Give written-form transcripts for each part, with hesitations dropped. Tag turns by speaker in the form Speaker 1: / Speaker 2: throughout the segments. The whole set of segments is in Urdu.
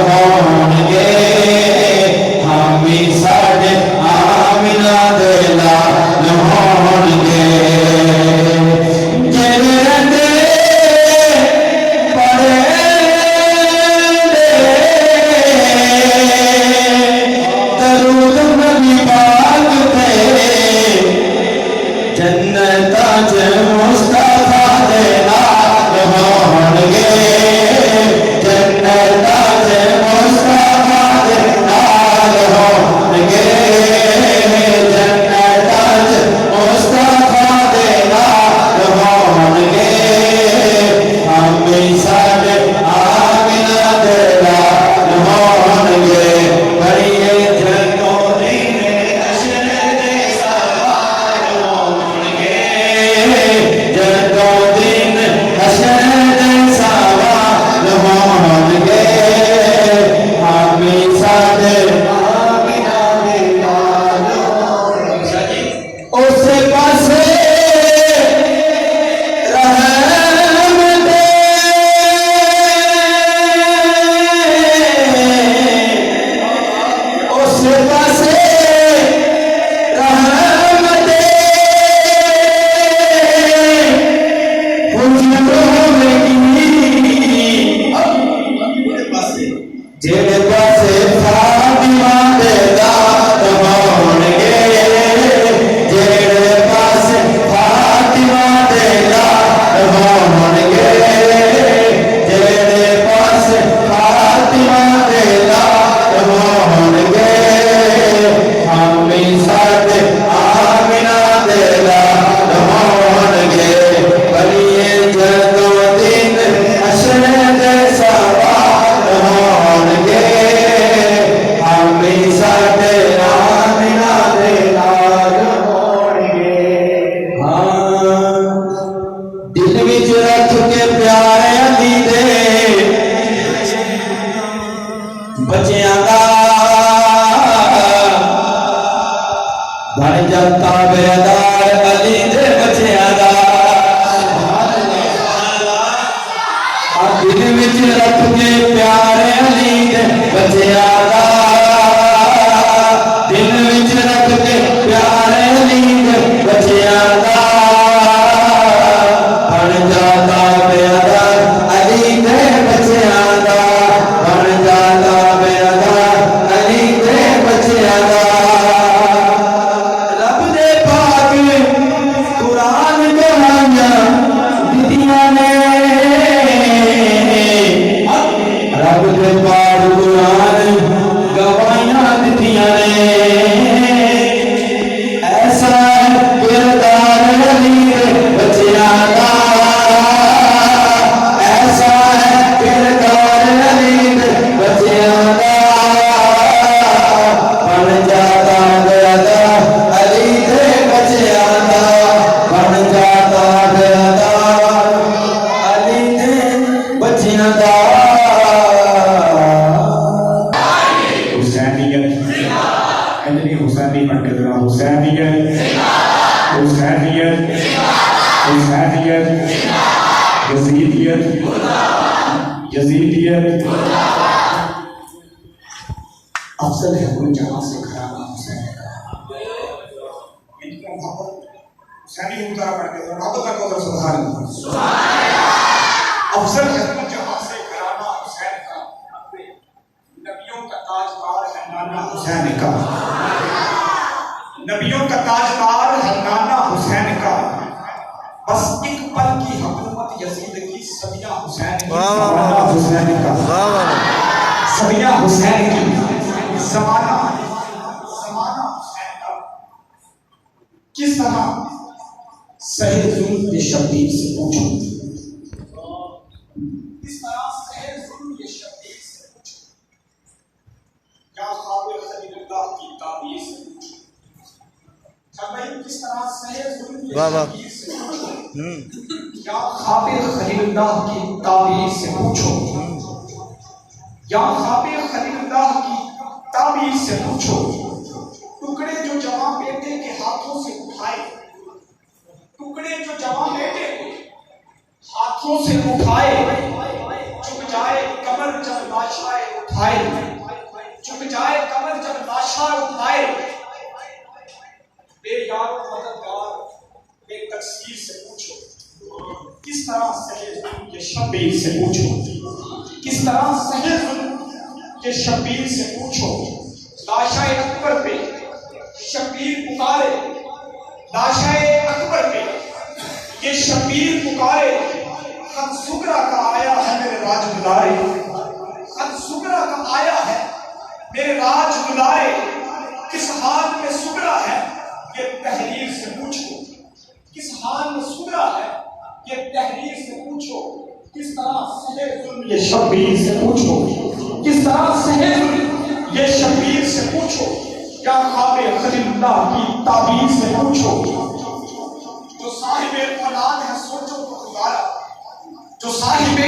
Speaker 1: ہونگے ہم بھی ساڈے آمنہ دے لال ہونگے
Speaker 2: افضل ہے کوئی جہاں سے گھرانا حسین کا حسینی مطالعہ پڑھتے ہیں محبت کا قدر سبحان اللہ افضل ہے کوئی جہاں سے گھرانا حسین کا نبیوں کا تاجدار ہے نانا حسین کا نبیوں کا تاجدار ہے نانا حسین کا بس ایک پل کی حکومت یزید کی سبیہ حسین کی زمانہ حسین کا سبیہ حسین کی زمانہ حسین کا کس طرح سہل ظلم یہ شبیر سے پوچھو کس طرح سہل ظلم یہ شبیر سے پوچھو یا خواب خلیل اللہ کی تعبیر سے پوچھو کس طرح سہل ظلم یہ شبیر سے پوچھو یا خواب خلیل اللہ کی تعبیر سے پوچھو یا خواب خلیل اللہ کی تعبیر سے پوچھو ٹکڑے جو جوان بیٹے کے ہاتھوں سے اٹھائے ٹکڑے جو جوان بیٹے ہاتھوں سے اٹھائے جھک جائے کمر جب بادشاہ اٹھائے اٹھائے چک جائے کمر جب لاشا اٹھائے بے یار و مددگار بے تقصیر سے پوچھو کس طرح سہے ظلم کے شبیر سے پوچھو کس طرح سہے ظلم کے شبیر سے پوچھو لاشا اکبر پہ شبیر پکارے لاشا اکبر پہ یہ شبیر پکارے خط سکرا کا آیا ہے میرے راج دلارے خط سکرا کا آیا ہے میرے راج دلارے کس حال میں سکرا ہے یہ تحریر سے پوچھو کس حال میں سکرا ہے یہ تحریر سے پوچھو کس طرح سہے ظلم یہ شبیر سے پوچھو کس طرح سہے ظلم یہ شبیر سے پوچھو کیا خواب خلیل اللہ کی تعبیر سے پوچھو جو صاحب اولاد ہے سوچو تو خدارا جو صاحب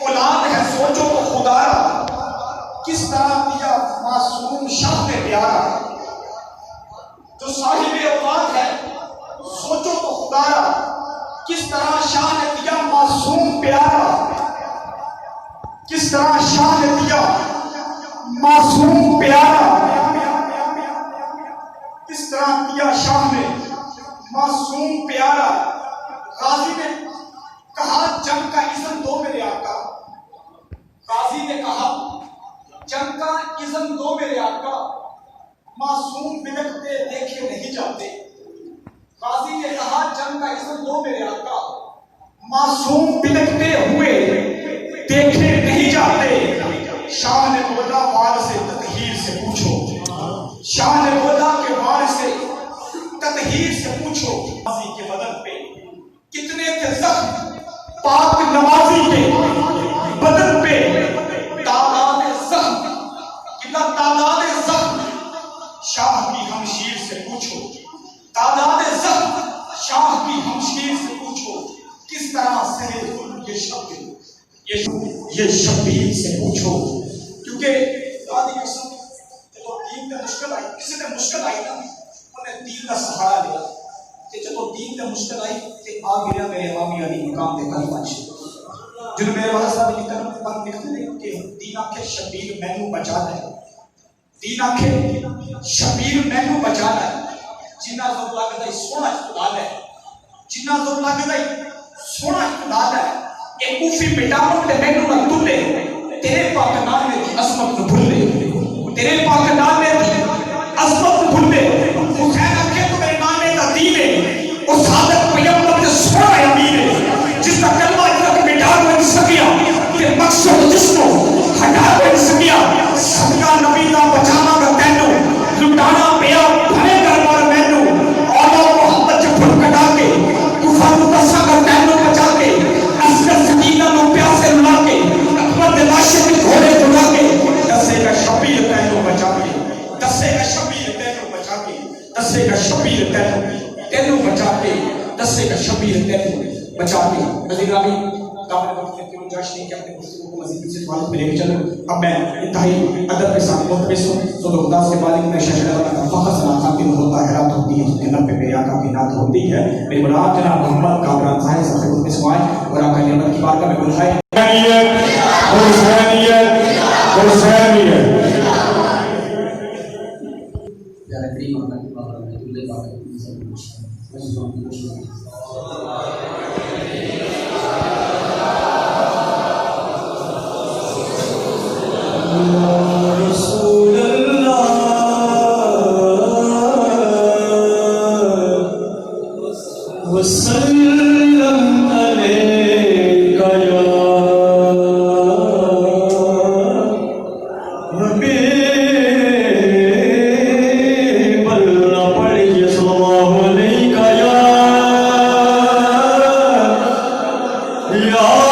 Speaker 2: اولاد ہے سوچو تو خدارا کس طرح دیا معصوم شاہ نے پیارا جو صاحب اولاد ہے سوچو تو خدارا کس طرح شاہ نے دیا معصوم پیارا کس طرح شاہ نے دیا معصوم پیارا کس طرح دیا شاہ نے معصوم پیارا غازی نے کہا جنگ کا اذن دو میرے آقا غازی نے کہا جنگ کا اذن دو میرے آقا معصوم بلکتے دیکھے نہیں جاتے غازی نے کہا جنگ کا اذن دو میرے آقا معصوم بلکتے ہوئے دیکھے نہیں جاتے شاہ نے بولا وار سے تطہیر سے پوچھو شاہ نے بولا کہ وار سے تطہیر سے پوچھو غازی کے بدن پہ کتنے تھے زخم پاک نوازی کے بدن پہ تعداد زخم کتنا تعداد زخم شاہ کی ہمشیر سے پوچھو تعداد زخم شاہ کی ہمشیر سے پوچھو کس طرح سے یہ شبیر سے پوچھو کیونکہ دادی قسم جب دین میں مشکل آئی کسی نے مشکل آئی نا انہیں دین کا سہارا لیا کہ جب دین میں مشکل آئی کہ آ گیا میرے امامی علی مقام دے کل پانچ جنہوں میرے والد صاحب لکھتے ہیں بات لکھتے ہیں کہ دین آنکھے شبیر مینو بچا ہے دین آنکھے شبیر مینو بچا ہے جنہ زور لگتا ہے سونا اقتدار ہے جنہ زور لگتا ہے سونا اقتدار ہے ایک کوفی پٹاون تے مینو نہ تلے تیرے پاک نام میں عظمت نہ بھولے تیرے پاک نام میں عظمت نہ بھولے حسین اکھے تو میرے نام میں دین ہے وہ صادق پیغمبر نے سونا امین ہے جس کا کلمہ تک مٹا نہیں سکیا کہ مقصد جس کو ہٹا نہیں سکیا صدقہ نبی دا بچانا کا تینو لٹانا پیا بھرے کر مار مینو اولا محمد جب پھٹ کٹا کے کفر متصا کر تینو بچا کے اسکر سکینہ نو پیاسے رلا کے اکبر دلاشے کے گھوڑے دلا کے دسے کا شبیر تینو بچا کے دسے کا شبیر تینو بچا کے دسے کا شبیر تینو بچا کے دسے کا شبیر تینو بچا کے نظیر آبی دامن وقت کی گنجائش نہیں کہ اپنے گفتگو کو مزید سے سوالت میں لے کے چلوں اب میں انتہائی ادب کے ساتھ ملتمس ہوں صدر خدا سے بالغ میں شجر اللہ کا فخر صلاح خاتم ہوتا حیرات ہوتی ہے جتنے لب پہ میرے آقا کی نعت ہوتی ہے میری مراد جناب محمد کامران صاحب سب سے ملتمس ہوئے اور آقا نعمت کی بارگاہ میں بلائے حسینیت پیارے کریم اللہ کی بارگاہ میں دلے بارگاہ میں سب
Speaker 1: رسول اللہ وسلم علیک یا حبیب اللہ پڑھیے صلی اللہ علیک یا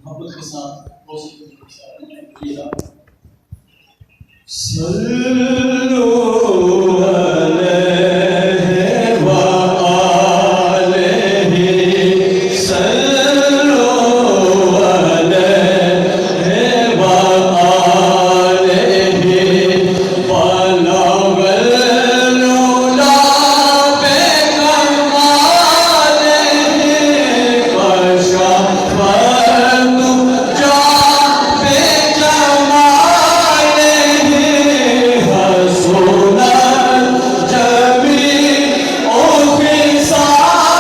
Speaker 3: محبت کے ساتھ
Speaker 1: صلو علیہ وآلہ صلو علیہ وآلہ بلغ العلا بکمالہ کشف الدجی بجمالہ حسن الجمیع خصالہ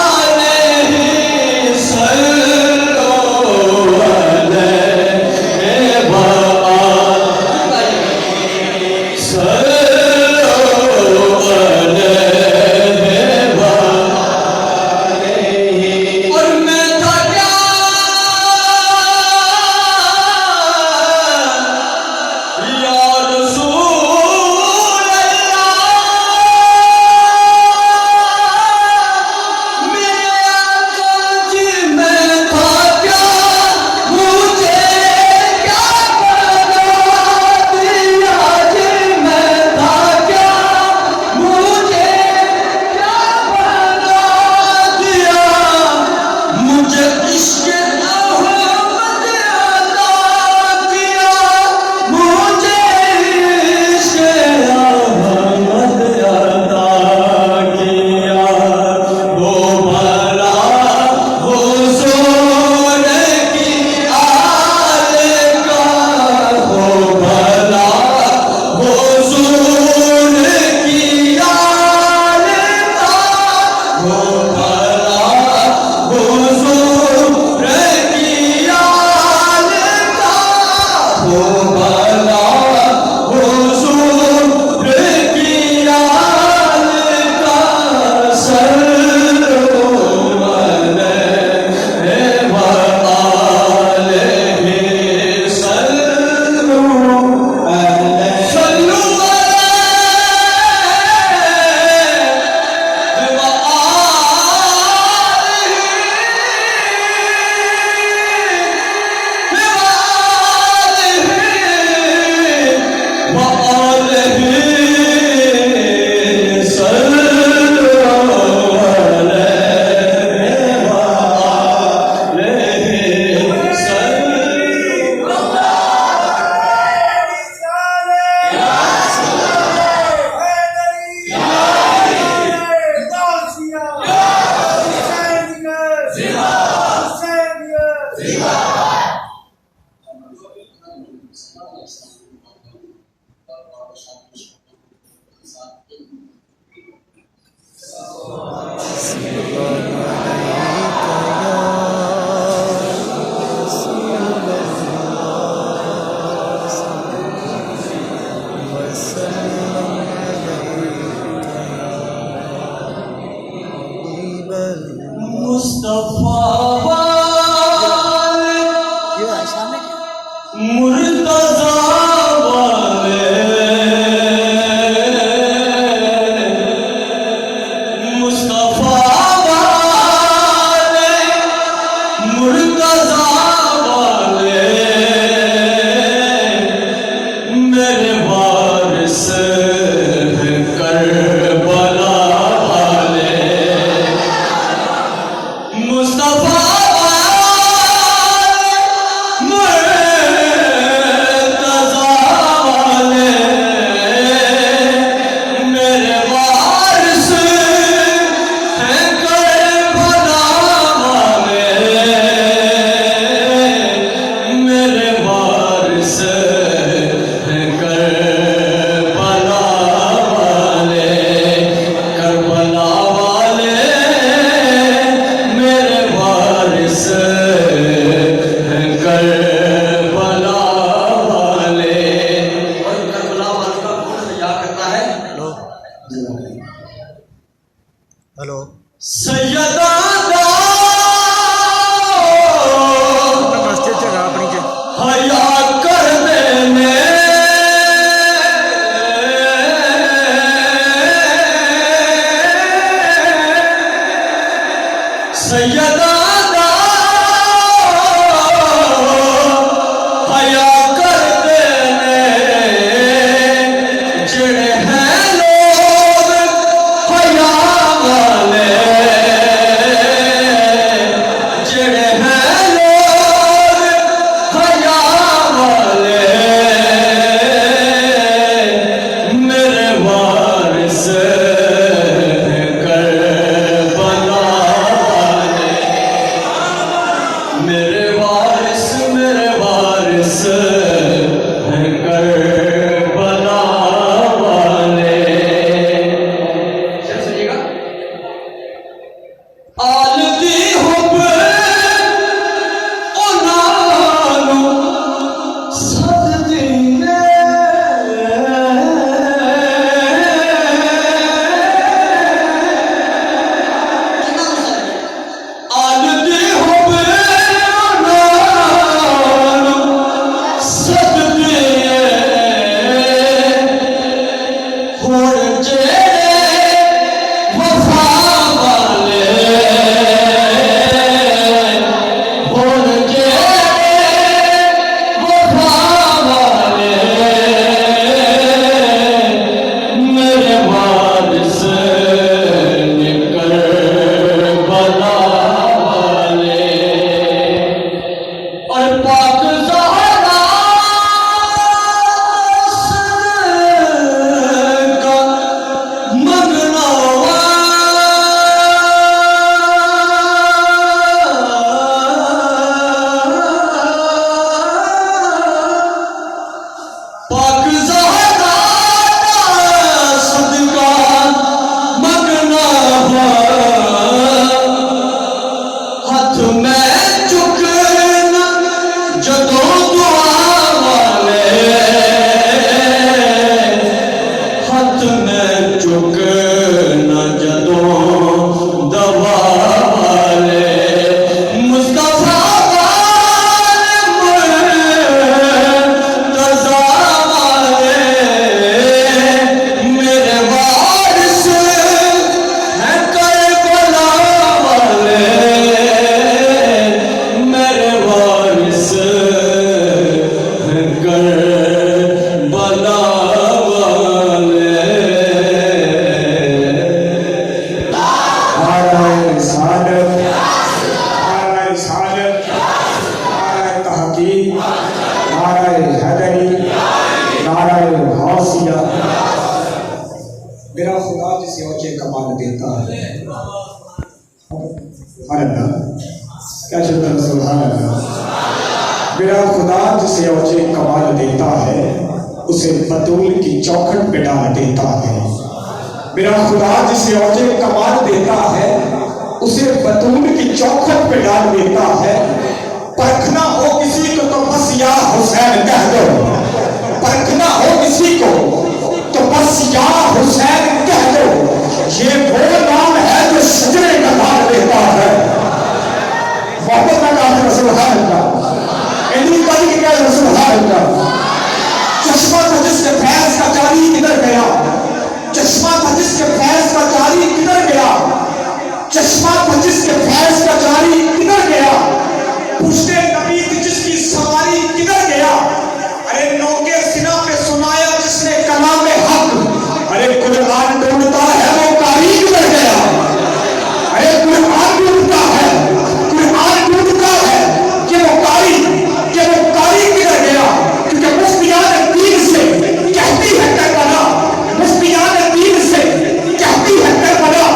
Speaker 1: صلو علیہ وآلہ صلو علیہ وآلہ اور میں تھا کیا یا رسول اللہ میرے آقا جی میں تھا کیا مجھے کیا بنا دیا جی میں تھا کیا مجھے کیا بنا دیا مجھے عشق احمد عطا کیا مجھے عشق احمد عطا کیا وہ بھلا حضور کی آل کا وہ بھلا حضور کی آل کا وہ بھلا حضور کی آل کا وہ بھلا حضور کی آل کا صلو علیہ وآلہ صلو علیہ صلو ہاتھ میں چکنا جدوں دعا والے ہاتھ میں چکنا جدوں دعا والے مصطفیٰ
Speaker 2: میرا خدا جسے اوجے کمال دیتا ہے سبحان اللہ کیا چلتا ہے سبحان اللہ میرا خدا جسے اوجے کمال دیتا ہے اسے بطول کی چوکھٹ پہ ڈال دیتا ہے میرا خدا جسے اوجے کمال دیتا ہے اسے بطول کی چوکھٹ پہ ڈال دیتا ہے پرکھنا ہو کسی کو تو بس یا حسین کہہ دو پرکھنا ہو کسی کو تو بس یا حسین کہہ دو یہ وہ نام ہے جو شجرے کا دار دیتا ہے محبت میں کہا تھا سبحان اللہ انہی کلی کی کہہ رہا سبحان اللہ چشمہ تھا جس کے فیض کا جاری کدھر گیا چشمہ تھا جس کے فیض کا جاری کدھر گیا چشمہ تھا جس کے فیض کا جاری کدھر گیا پشتے نبی تھی جس کی سواری کدھر گیا ارے نوکے سنا پہ سنایا جس نے کلام حق ارے قرآن ڈھونڈتا ہے وہ قاری کدھر گیا ارے قرآن ڈھونڈتا ہے کہ وہ قاری کدھر گیا کیونکہ مفتیان دین سے کہتی ہے کربلا مفتیان دین سے کہتی ہے کربلا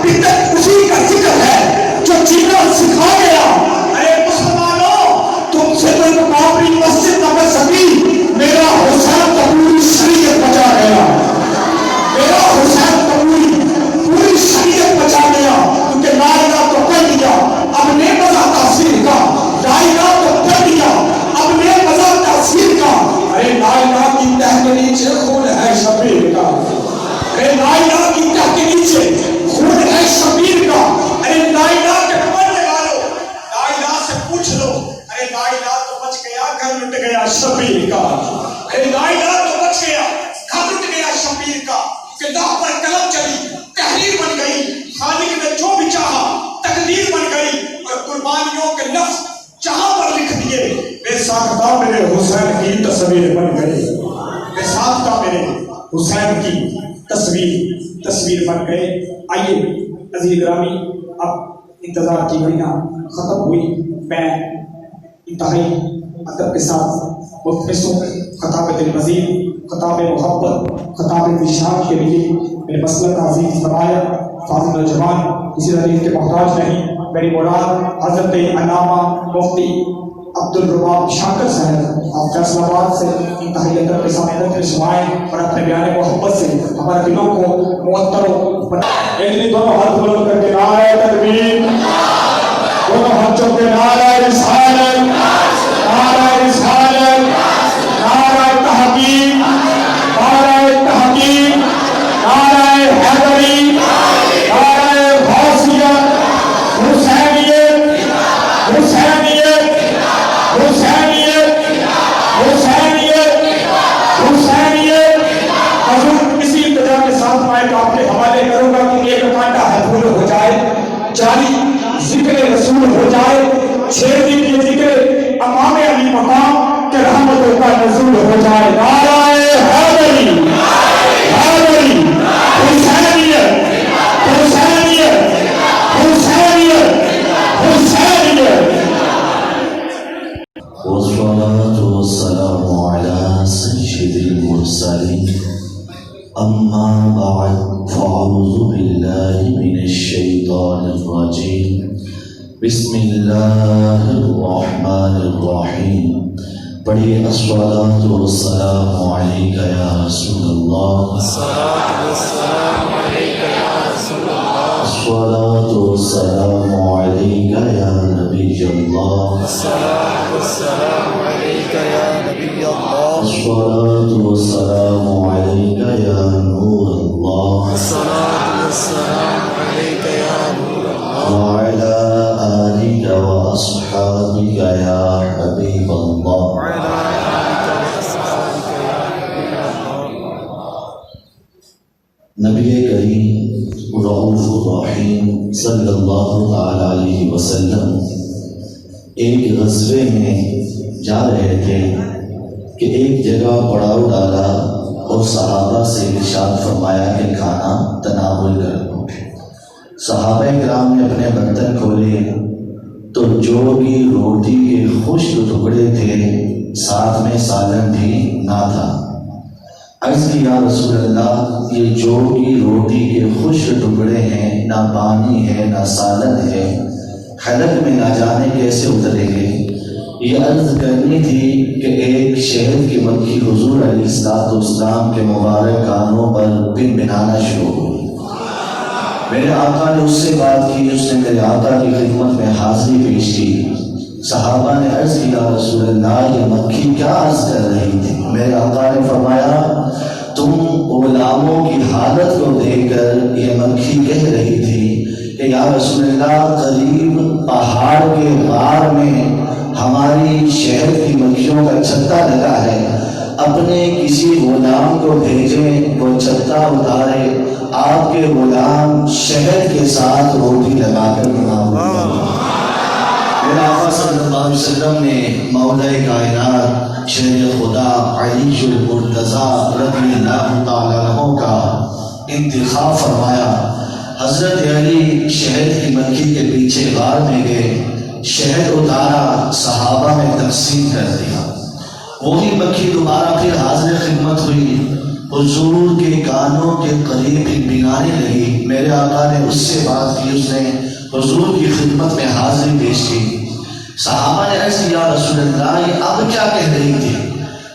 Speaker 2: بدعت اسی کا ذکر ہے جو جینا سکھا گیا ارے مسلمانوں تم سے تو بابری مسجد نہ بچ سکی میرا حسین تو پوری شریعت بچا گیا میرا حسین تو پوری شریعت بچا گیا کیونکہ لا الہ تو پڑھ دیا اب نے مزہ تاثیر کا لا الہ تو پڑھ دیا اب نے مزہ تاثیر کا ارے لا الہ کی تہ کے نیچے خون ہے شبیر کا ارے لا الہ کی تہ کے نیچے خون ہے شبیر کا ارے لا الہ کے پڑھنے والوں لا الہ سے پوچھ لو ارے لا الہ تو بچ گیا گھر لٹ گیا شبیر کا ارے لا الہ تو بچ گیا گھر لٹ گیا شبیر کا کہ داغ پر قلم چلی تحریر بن گئی خالق نے جو بھی چاہا تقدیر بن گئی اور قربانیوں کے لفظ جہاں پر لکھ دیے بے ساختہ میرے حسین کی تصویر بن گئی بے ساختہ میرے حسین کی تصویر بن گئے آئیے عزیز گرامی اب انتظار کی گھڑیاں ختم ہوئی میں انتہائی ادب کے ساتھ مختصر خطاب دل مزید خطاب محبت خطاب ارشاد کے لیے میرے مسلک عزیز فرمایا فاضل الجوان کسی حدیث کے محتاج نہیں میری مراد حضرت علامہ مفتی عبدالرباب شاکر صاحب آپ فیصل آباد سے انتہائی ادب کے سامنے رکھنے شمائیں اور اپنے بیان محبت سے ہمارے دلوں کو معطر ایک دونوں ہاتھ بلند کر کے نعرہ تکبیر دونوں ہاتھوں کے نعرہ رسالت نعرہ رسالت نعرہ تحقیق نعرہ تحقیق نعرہ حیدری نعرہ غوثیت حسینیت حسینیت حسینیت حسینیت حسینیت حضور کسی ابتدا کے ساتھ میں آپ کے حوالے کروں گا کہ ایک کانٹا حفظ ہو جائے جاری ذکر رسول ہو جائے 6 دن کے ذکر امام علی مقام کے رحمتوں کا نزول ہو جائے نعرہ حیدری حیدری حسینیت حسینیت حسینیت حسینیت
Speaker 3: والصلاة والسلام على سيد المرسلين أما بعد فأعوذ بالله من الشيطان الرجيم بسم الله الرحمن الرحيم پڑھیے الصلاة والسلام عليك يا رسول الله الصلاة والسلام عليك يا رسول الله الصلاة والسلام عليك يا نبی اللہ
Speaker 4: الصلاة والسلام عليك يا نبي الله
Speaker 3: الصلاة والسلام عليك يا نور الله
Speaker 4: الصلاة والسلام عليك يا نور الله
Speaker 3: وعلى آلك وأصحابك يا حبيب الله
Speaker 4: وعلى آلك وأصحابك يا حبيب الله
Speaker 3: نبی کریم رؤوف الرحیم صلی اللہ تعالی علیہ وسلم ایک غزوے میں جا رہے تھے کہ ایک جگہ پڑاؤ ڈالا اور صحابہ سے ارشاد فرمایا کہ کھانا تناول کر لو۔ صحابہ کرام نے اپنے برتن کھولے تو جو بھی روٹی کے خشک ٹکڑے تھے ساتھ میں سالن بھی نہ تھا۔ عرض کی یا رسول اللہ یہ جو کی روٹی کے خشک ٹکڑے ہیں نہ پانی ہے نہ سالن ہے، حلق میں نہ جانے کیسے اترے گے؟ یہ عرض کرنی تھی کہ ایک شہد کی مکھی حضور علیہ السلام کے مبارک کانوں پر بن بنانا شروع ہوئی۔ میرے آقا نے اس سے بات کی، اس نے میرے آقا کی خدمت میں حاضری پیش کی۔ صحابہ نے عرض کیا یا رسول اللہ یہ مکھی کیا عرض کر رہی تھی؟ میرے آقا نے فرمایا تم غلاموں کی حالت کو دیکھ کر یہ مکھی کہہ رہی تھی کہ یا رسول اللہ قریب پہاڑ کے غار میں ہماری شہد کی مکھیوں کا چھتا لگا ہے، اپنے کسی غلام کو بھیجیں وہ چھتا اتارے، آپ کے غلام شہد کے ساتھ روٹی لگا کر بناؤ۔ میرے آقا صلی اللہ علیہ وسلم نے مولا کائنات شیر خدا علی المرتضیٰ رضی اللہ تعالیٰ عنہ کا انتخاب فرمایا۔ حضرت علی شہد کی مکھی کے پیچھے غار میں گئے، شہد اتارا، صحابہ میں تقسیم کر دیا۔ وہی مکھی دوبارہ پھر حاضر خدمت ہوئی، حضور کے کانوں کے قریب بنانے لگی۔ میرے آقا نے اس سے بات کی، اس نے حضور کی خدمت میں حاضری پیش کی۔ صحابہ نے عرض کیا یا رسول اللہ یہ اب کیا کہہ رہی تھی؟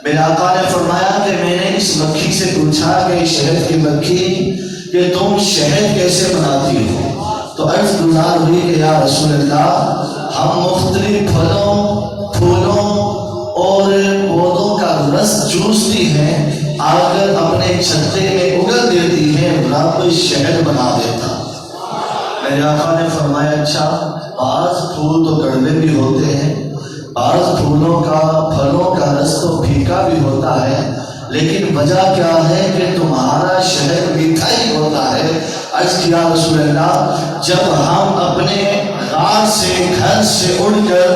Speaker 3: میرے آقا نے فرمایا کہ میں نے اس مکھی سے پوچھا کہ شہد کی مکھی کہ تم شہد کیسے بناتی ہو؟ تو عرض گزار ہوئی کہ یا رسول اللہ ہم مختلف پھلوں، پھولوں اور پودوں کا رس چوستی ہیں، آ کر اپنے چھتے میں اگل دیتی ہیں، رب شہد بنا دیتا۔ میرے آقا نے فرمایا اچھا بعض پھول تو کڑوے بھی ہوتے ہیں، بعض پھولوں کا پھلوں کا رس تو پھیکا بھی ہوتا ہے، لیکن وجہ کیا ہے کہ تمہارا شہد میٹھا ہی ہوتا ہے۔ عرض کیا رسول اللہ جب ہم اپنے غار سے گھر سے اڑ کر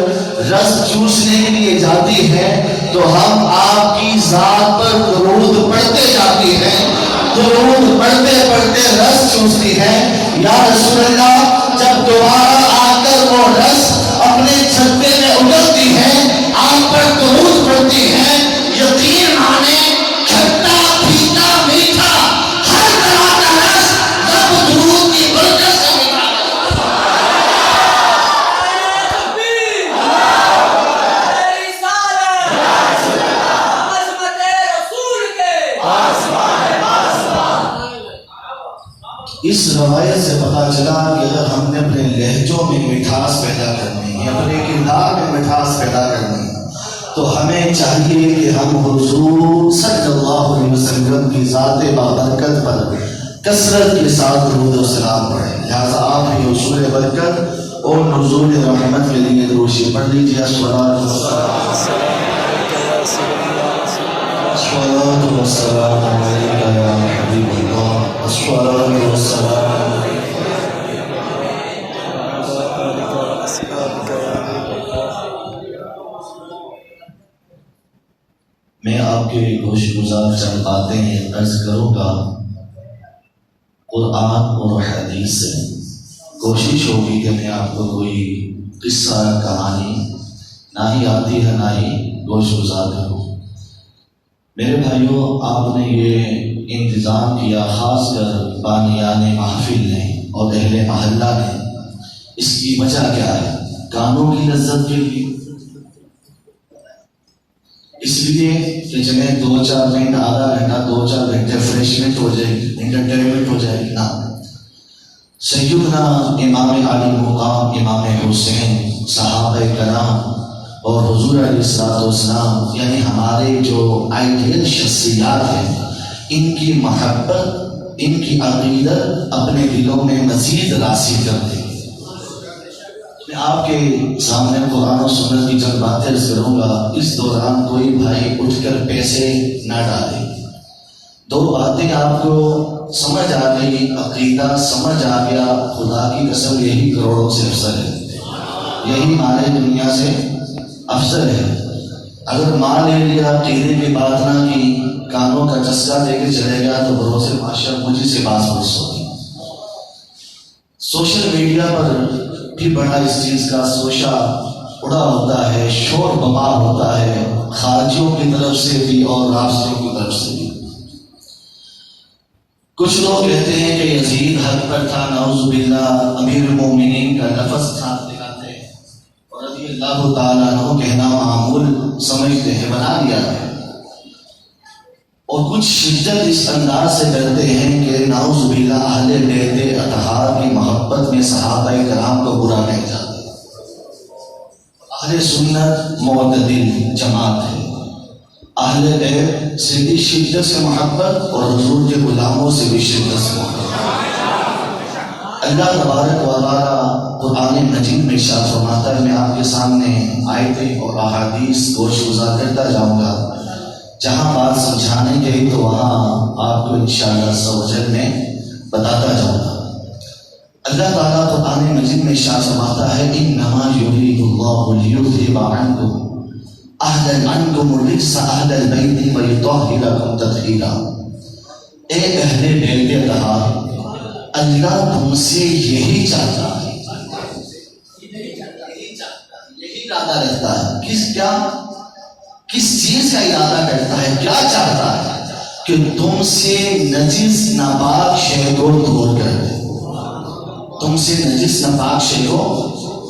Speaker 3: رس چوسنے کے لیے جاتی ہیں تو ہم آپ کی ذات پر درود پڑھتے جاتی ہیں، درود پڑھتے پڑھتے رس چوستی ہیں۔ یا رسول اللہ جب دوبارہ آ کر وہ رس اپنے چھتے میں اگلتی ہے، آپ پر درود پڑھتی ہے، یقین مانے کھٹا پھیکا میٹھا ہر طرح کا رس رب درود کی برکت سے ملا۔ اس روایت سے پتہ چلا کہ اگر ہم نے اپنے لہجوں میں مٹھاس پیدا کرنی ہے، اپنے کردار میں مٹھاس پیدا کرنی ہے، تو ہمیں چاہیے کہ ہم حضور صلی اللہ علیہ وسلم کی ذات بابرکت پر کثرت کے ساتھ درود و سلام پڑھیں۔ لہٰذا آپ بھی حصول برکت اور نزول رحمت کے لیے دروشی پڑھ لیجیے۔ الصلاۃ والسلام علیک یا حبیب اللہ، الصلاۃ والسلام میں آپ کے گوش گزار چند باتیں عرض کروں گا قرآن اور حدیث سے۔ کوشش ہوگی کہ میں آپ کو کوئی قصہ کہانی نہ ہی آتی ہے نہ ہی گوش گزار کروں۔ میرے بھائیوں آپ نے یہ انتظام کیا خاص کر بانیان محفل نے اور اہل محلہ نے، اس کی وجہ کیا ہے؟ کانوں کی لذت کے لیے، اس لیے کہ جنہیں 2-4 منٹ آدھا گھنٹہ 2-4 گھنٹے فریشمنٹ ہو جائے گی، انٹرٹینمنٹ ہو جائے گی نا۔ سیدنا امام علی مقام امام حسین، صحابہ کرام اور حضور علیہ السلام، یعنی ہمارے جو آئیڈیل شخصیات ہیں، ان کی محبت، ان کی عقیدت اپنے دلوں میں مزید راسخ کر دیں۔ میں آپ کے سامنے قرآن و سنت کی چند باتیں عرض کروں گا، اس دوران کوئی بھائی اٹھ کر پیسے نہ ڈالے۔ دو باتیں آپ کو سمجھ آ گئی، عقیدہ سمجھ آ گیا، خدا کی قسم یہی کروڑوں سے افضل ہے، یہی مال دنیا سے افضل ہے۔ اگر مال لے لیا، عقیدے کی بات نہ کی، کانوں کا چسکا دے کے چلے گیا تو بھروسے معاشر مجھے سے باز برس ہوگی۔ سوشل میڈیا پر بھی بڑا اس چیز کا سوشا اڑا ہوتا ہے، شور ببا ہوتا ہے، خارجیوں کی طرف سے بھی اور رافضیوں کی طرف سے بھی۔ کچھ لوگ کہتے ہیں کہ یزید حق پر تھا، نعوذ باللہ، امیر المومنین کا لفظ ساتھ دکھاتے ہیں اور رضی اللہ تعالیٰ عنہ کہنا معمول سمجھتے ہیں، بنا لیا ہے، اور کچھ شدت اس انداز سے کرتے ہیں کہ نعوذ باللہ اہل بیت اطہار کی محبت میں صحابہ کرام کو برا نہیں جاتے۔ اہل سنت معتدل جماعت ہے، اہل بیت سے بھی شدت سے محبت اور حضور کے غلاموں سے بھی شدت سے محبت۔ اللہ تبارک و تعالیٰ قرآن مجید میں ارشاد فرماتا ہے، میں آپ کے سامنے آیتیں اور احادیث گوش گزار کرتا جاؤں گا، جہاں بات سمجھانے گئی تو وہاں آپ کو انشاءاللہ عز و جل میں بتاتا جاؤں گا۔ اللہ تعالیٰ قرآن مجید میں ارشاد فرماتا ہے، انما یرید اللہ لیذھب عنکم عنکم الرجس اہل البیت ویطہرکم تطہیرا۔ اے اہل بیت اطہار، اللہ تم سے یہی چاہتا ہے، یہی ارادہ رکھتا ہے۔ کس چیز کا ارادہ کرتا ہے، کیا چاہتا ہے؟ کہ تم سے نجس ناپاک شے کو دور کر دے، تم سے نجس ناپاک شے کو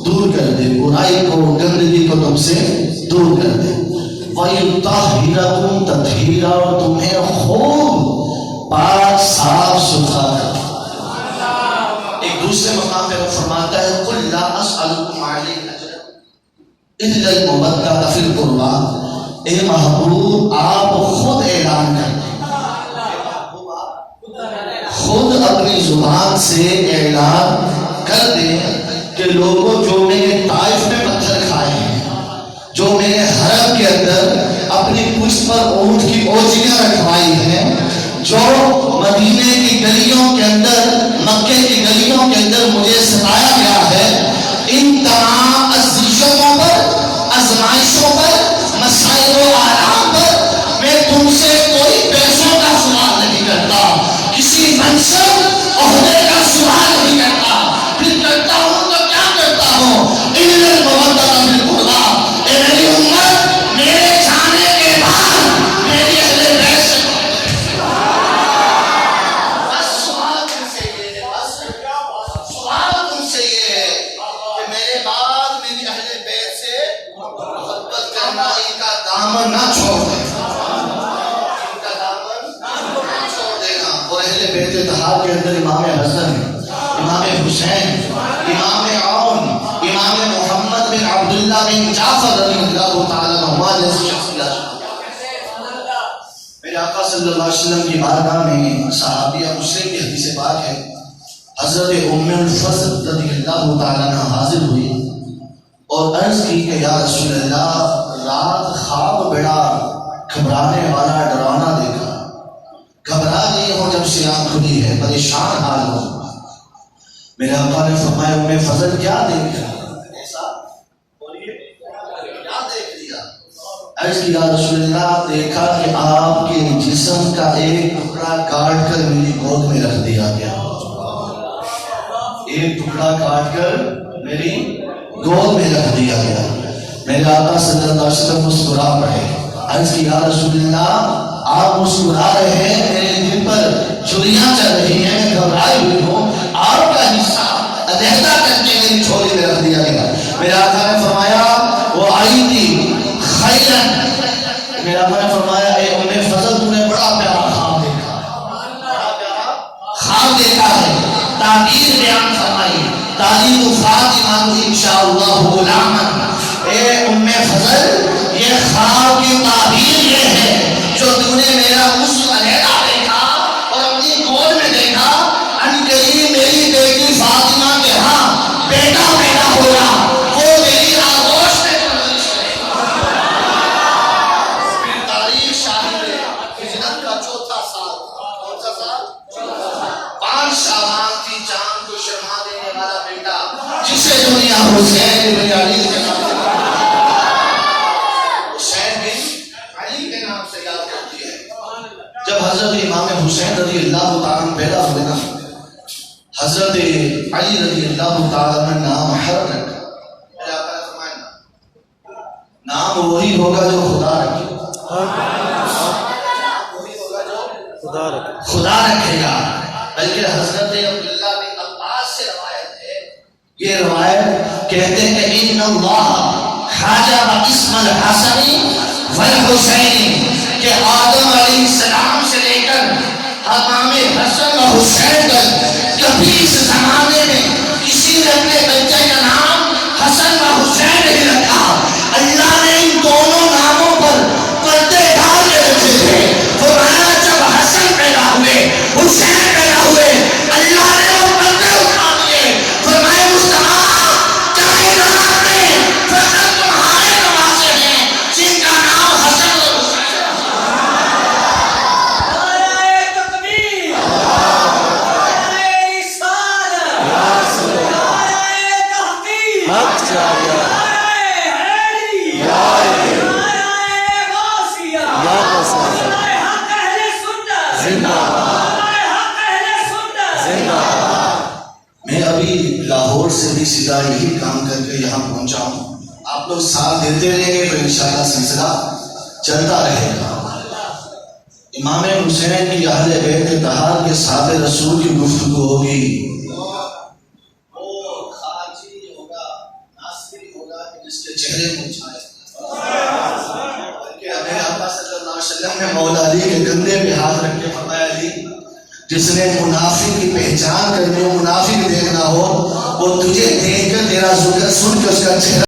Speaker 3: دور کر دے، برائی کو، گندگی کو تم سے دور کر دے۔ وَيُطَهِّرَكُمْ تَطْهِيرًا، اور تمہیں خوب پاک صاف ستھرا کر دے۔ ایک دوسرے مقام پہ فرماتا ہے، قُلْ لَا أَسْأَلُكُمْ عَلَيْهِ أَجْرًا إِلَّا الْمَوَدَّةَ فِي الْقُرْبَى۔ اے محبوب، آپ خود اعلان کر دیں، خود اپنی زبان سے اعلان کر دیں کہ لوگوں جو میرے طائف میں پتھر کھائے ہیں، جو میرے حرم کے اندر اپنی پشت پر اونٹ کی اوجیاں رکھوائی ہیں، جو مدینے کی گلیوں کے اندر، مکے کی گلیوں کے اندر مجھے ستایا گیا ہے، ان تمام ازیشتوں پر، آزمائشوں پر، مسائل و آرام پر میں تم سے کوئی پیسوں کا سوال نہیں کرتا، کسی منصب عہدے کا سوال نہیں کرتا، پھر کرتا ہوں تو کیا کرتا ہوں؟ اِلَّا الْمَوَدَّةَ فِي الْقُرْبَى۔ اے میری امت، میرے جانے کے بعد میری اہل بیت سے بس سوال تم سے یہ ہے، بس سوال تم سے یہ ہے کہ میرے بعد میری اہل بیت سے محبت کرنا، ان کا دامن نہ چھوڑ دینا، ان کا دامن نہ چھوڑ دینا۔ اور اہل بیت اطہار کے اندر امام حسن، امام حسین، امام عون، امام محمد بن عبداللہ بن جعفر رضی اللہ تعالیٰ عنہما جیسی شخصیات۔ میرے آقا صلی اللہ علیہ وسلم کی بارگاہ میں صحابیہ مسلم کی حدیث پاک ہے، حضرت ام الفضل رضی اللہ تعالیٰ عنہ حاضر ہوئی اور عرض کی کہ یا رسول اللہ، رات خواب بڑا گھبرانے والا، ڈرانا دیکھا، گھبرا گئی ہو، جب سے آنکھ کھلی ہے، پریشان حال ہو۔ میرے آقا نے فرمایا، ام فضل کیا دیکھ رہا؟ ایسا بولیے، کیا دیکھ لیا؟ عرض کی یا رسول اللہ، دیکھا کہ آپ کے جسم کا ایک ٹکڑا کاٹ کر میری گود میں رکھ دیا گیا، ایک ٹکڑا کاٹ کر میری گود میں رکھ دیا گیا۔ میرے آقا صلی اللہ علیہ وسلم مسکرا پڑے، عرض کی یا رسول اللہ، آپ مسکرا رہے ہیں، میرے دل پر چھریاں چل رہی ہیں، میں گھبرائی ہوئی ہوں، آپ کا حصہ علیحدہ کر کے میری جھولی میں رکھ دیا گیا۔ میرے آقا نے فرمایا، وہ آئی تھی خیرن، میرے آقا نے فرمایا، اے ام فضل، تم نے بڑا پیارا خواب دیکھا، بڑا پیارا خواب دیکھا ہے، تعبیر بیان والد فاطمہ انشاءاللہ غلامن، اے ام فضل یہ خواب کی تعبیر یہ ہے جو تو نے میرا غسل علیحدہ دیکھا اور اپنی گود میں دیکھا، ان قریب میری بیٹی فاطمہ کے ہاں بیٹا پیدا ہوگا، وہ میری آغوش میں پرورش کرے گا۔ پھر تاریخ شاہد ہے ہجرت کا چوتھا سال، کون سا سال؟ 5 شعبان کی چاند کو شرما دینے والا بیٹا جسے دنیا حسین بن علی کے نام سے حسین بن علی کے نام سے یاد کرتی ہے۔ جب حضرت امام حسین رضی اللہ تعالیٰ عنہ پیدا ہوئے نا، حضرت علی رضی اللہ تعالیٰ عنہ نام حرم رکھا۔ میرے آقا نے فرمایا نام وہی ہوگا جو خدا رکھے، وہی ہوگا جو
Speaker 4: خدا رکھے،
Speaker 3: خدا رکھے گا۔ بلکہ حضرت عبداللہ بن عباس سے روایت ہے، یہ روایت کہتے ہیں کہ ان اللہ حجب اسم الحسن والحسین، کہ آدم علیہ السلام سے لے کر امام حسن و حسین تک کبھی اس زمانے میں کسی نے اپنے بچے کا نام حسن و حسین نہیں رکھا۔ اللہ نے ان دونوں ناموں پر پردے ڈال کے رکھے تھے۔ فرمایا جب حسن پیدا ہوئے، حسین پیدا ہوئے، اللہ نے وہ پردے اٹھا دیے۔ فرمایا مصطفیٰ کائنات میں فقط تمہارے نواسے ہیں جن کا نام حسن اور حسین ہے۔
Speaker 5: نعرہ تکبیر، نعرہ رسالت، نعرہ تحقیق،
Speaker 4: حق جاریہ،
Speaker 5: نعرہ حیدری،
Speaker 4: یا علی،
Speaker 5: نعرہ غوثیہ،
Speaker 4: یا غوثیہ،
Speaker 5: نعرہ حق اہل سنت،
Speaker 4: زندہ باد،
Speaker 5: نعرہ حق اہل سنت،
Speaker 4: زندہ باد۔
Speaker 3: میں ابھی لاہور سے بھی سیدھا یہی کام کر کے یہاں پہنچا ہوں۔ آپ لوگ ساتھ دیتے رہیں گے تو انشاءاللہ سلسلہ چلتا رہے گا۔ امام حسین کی اہل بیت طہار کے ساتھ رسول کی گفتگو ہوگی۔ وہ خارجی ہوگا، ناصری ہوگا کہ جس کے چہرے میں چھائے، بلکہ ہمیں آقا صلی اللہ علیہ وسلم نے مولا علی کے کندھے پہ ہاتھ رکھ کے فرمایا علی جس نے منافق کی پہچان کرنی ہو، منافق دیکھنا ہو، وہ تجھے دیکھ کر تیرا ذکر سن کے اس کا چہرہ